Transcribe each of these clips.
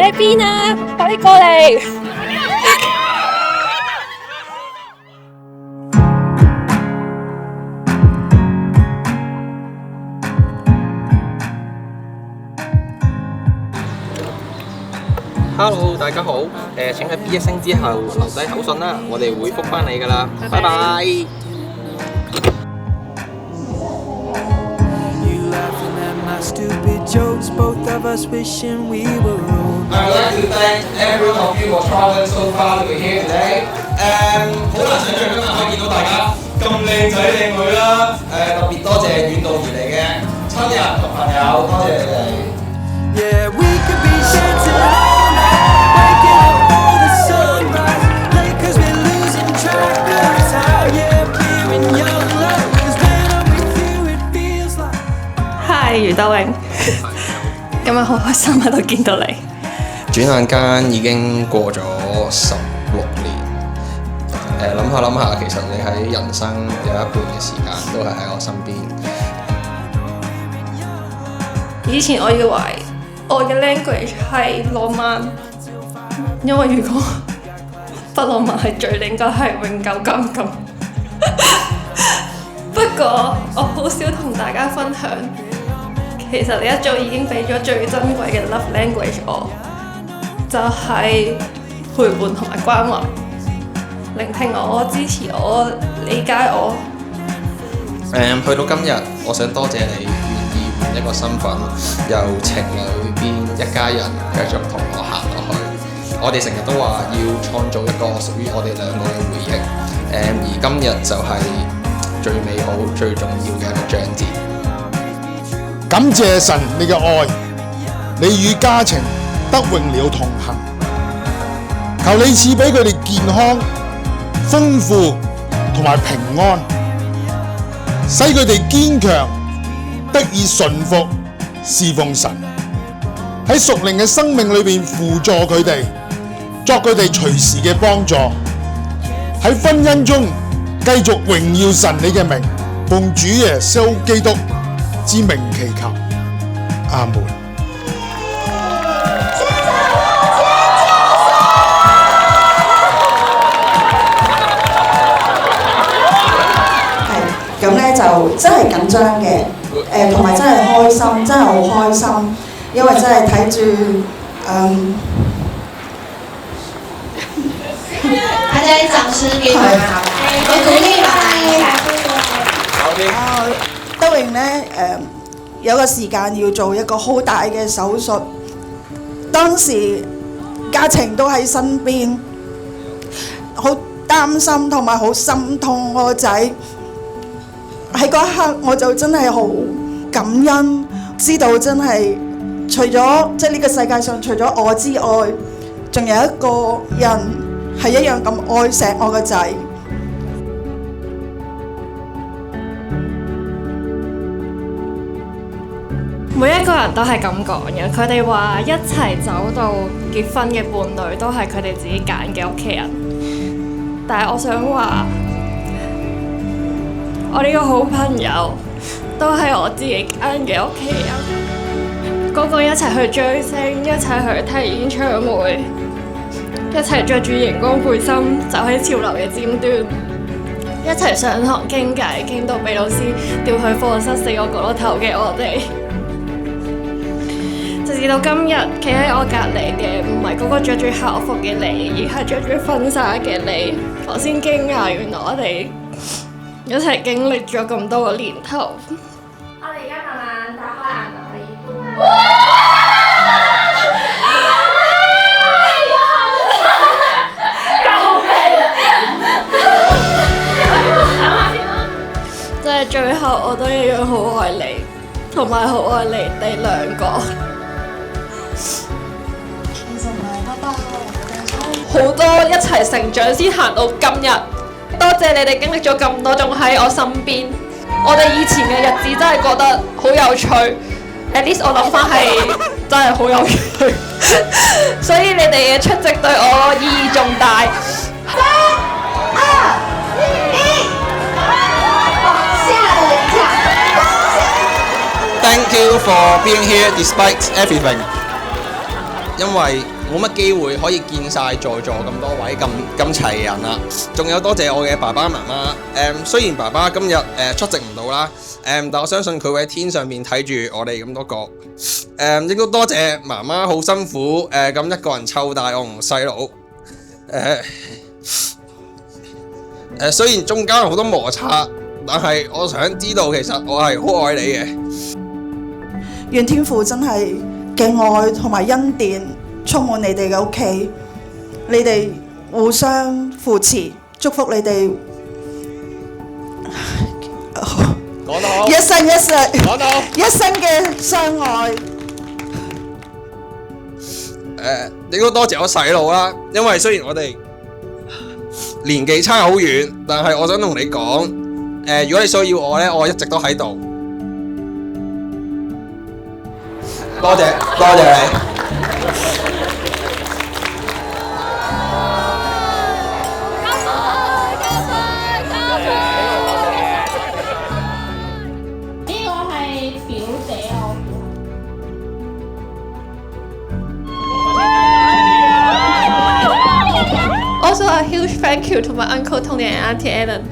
喺邊啊？快啲過嚟！Hello， 大家好。請喺 B 一聲之後留低口信啦，我哋會覆返你㗎啦。拜拜。Stupid jokes, both of us wishing we were old. I would like to thank every one of you for traveling so far to be here today. 好難想像今日可以見到大家咁靚仔靚女啦。特別多謝遠道而嚟嘅親人同朋友，多謝你哋。Yeah, we could be dancing all night, waking up for the sunrise. Late 'cause we're losing track of time. Yeah, feeling young love. 'Cause when I'm with you, it feels like. Hi， 余德永，今日好開心喺度見到你。轉眼間已經過咗16年。諗下，其實你喺人生有一半嘅時間都係喺我身邊。以前我以為我嘅 language 係浪漫，因為如果不浪漫係罪，你應該係永久監禁。不過我好少同大家分享，其實你一早已經俾咗最珍貴嘅 love language 我，就係陪伴同埋關懷，聆聽我、支持我、理解我。去到今日，我想多謝你願意換一個身份，由情侶變一家人，繼續同我行落去。我哋成日都話要創造一個屬於我哋兩個嘅回憶，而今日就係最美好、最重要嘅一個章節。感謝神你嘅愛，你與家情得榮了同行。求你賜俾佢哋健康、豐富同埋平安，使佢哋堅強，得以順服侍奉神。喺屬靈嘅生命裏邊輔助佢哋，作佢哋隨時嘅幫助。喺婚姻中繼續榮耀神你嘅名，奉主耶穌基督之名祈求，阿門。咁咧就真係緊張嘅，同埋真係開心，真係好開心，因為真係睇住大家掌聲給佢們好嗎？給鼓勵吧！德榮咧有個時間要做一個好大嘅手術，當時家情都喺身邊，好擔心同埋好心痛我個仔。喺嗰一刻我就真係好感恩，知道真係除咗即係呢個世界上除咗我之外，仲有一個人係一樣咁愛錫我個仔。每一個人都係咁講嘅，佢哋話一齊走到結婚嘅伴侶都係佢哋自己揀嘅屋企人，但係我想話，我呢個好朋友都係我自己揀嘅屋企人，嗰個一齊去追星，一齊去睇演唱會，一齊着住熒光背心走喺潮流嘅尖端，一齊上堂傾偈，傾到俾老師調去課室4個角落頭嘅我哋。直至到今日，企喺我隔離嘅唔係嗰個着住校服嘅你，而係着住婚紗嘅你。我先驚訝，原來我哋一齊經歷咗咁多個年頭。我哋而家慢慢打開眼就可以。即係最後，我都一樣好愛你，同埋好愛你哋兩個。好多一齊成長先行到今日，多謝你哋經歷咗咁多，仲喺我身邊。我哋以前嘅日子真係覺得好有趣，at least 我諗翻係真係好有趣，所以你哋嘅出席對我意義重大。3、2、1，下一個領獎。Thank you for being here despite everything。因為冇乜機會可以見晒在座咁多位咁齊人啦。仲有多謝我嘅爸爸媽媽。雖然爸爸今日出席唔到啦，但我相信佢會喺天上面睇住我哋咁多個。亦都多謝媽媽好辛苦咁一個人湊大我同細佬。雖然中間有好多摩擦，但係我想知道其實我係好愛你嘅。願天父真係嘅愛同埋恩典充滿你哋嘅屋企，你哋互相扶持，祝福你哋講得好，一生一世，講得好。一生嘅相愛。亦都多謝我細佬啦，因為雖然我哋年紀差好遠，但係我想同你講，如果你需要我呢，我一直都喺度。多謝你。呢個係表姐我。Also a huge thank you to my Uncle Tony and Auntie Ellen.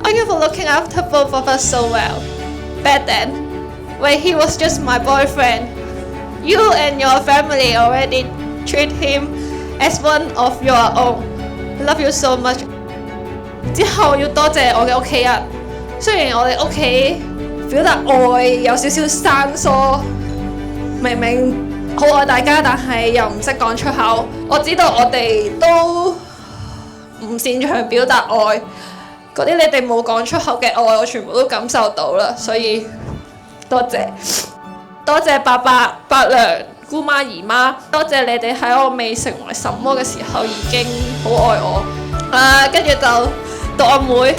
Thank you for looking after both of us so well. Back then, when he was just my boyfriend, you and your family already treat him as one of your own. Love you so much. 之後要多謝我嘅屋企人，雖然我哋屋企表達愛有少少生疏，明明好愛大家，但係又唔識講出口。我知道我哋都唔擅長表達愛，嗰啲你哋冇講出口嘅愛，我全部都感受到啦，所以多謝。多謝伯伯、伯娘、姑媽、姨媽，多謝你哋喺我未成為什麼嘅時候已經好愛我。跟住就到我妹，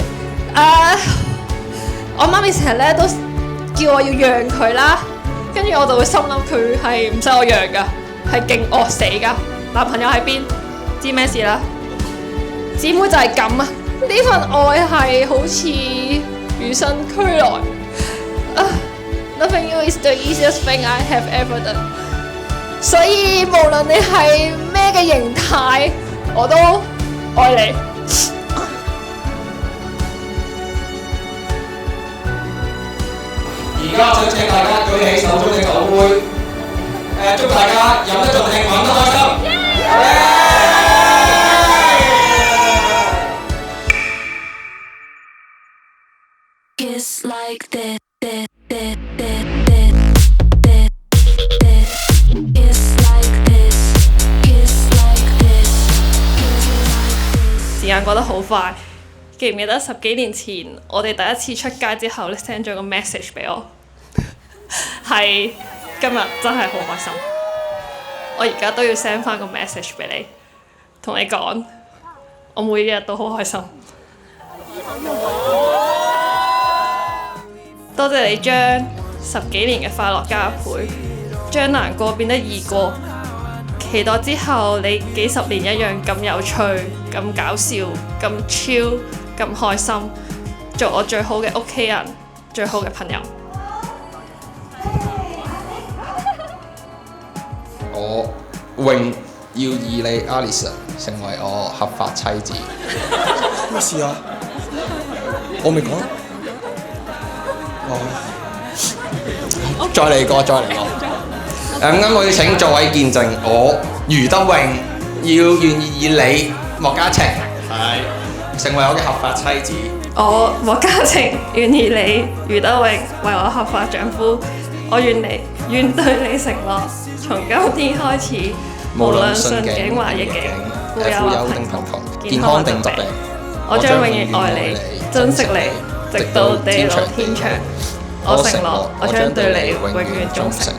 我媽咪成日咧都叫我要讓佢啦，跟住我就會心諗佢係唔使我讓㗎，係勁惡死㗎。男朋友喺邊？知咩事啦？姊妹就係咁啊！呢份愛係好似與生俱來。Loving you is the easiest thing I have ever done。所以無論你係咩嘅形態，我都愛你。而家想請大家舉起手中嘅酒杯，祝大家飲得盡興，玩得開心。Kiss like that, that, that, kiss like this, kiss like this, kiss like this。時間過得好快，記唔記得10幾年前我哋第一次出街之後，你 send 咗個 message 俾我，係今日真係好開心。我而家都要 send 翻個 message 俾你，同你講，我每日都好開心。多謝你將10幾年嘅快樂加倍，將難過變得易過。期待之後你幾十年一樣咁有趣、咁搞笑、咁 chill、咁開心，做我最好嘅屋企人、最好嘅朋友。我永要以你 Alison 成為我合法妻子。咩事啊？我未講。再嚟過。啱我要請座位見證，我余德榮要願意以你莫嘉晴成為我嘅合法妻子。我莫嘉晴願意你余德榮為我合法丈夫，我願對你承諾，從今天開始，無論順境或逆境，富有或貧窮，健康定疾病，我將永遠愛你，珍惜你，直到地老天長。我承諾，我將對你永遠忠誠。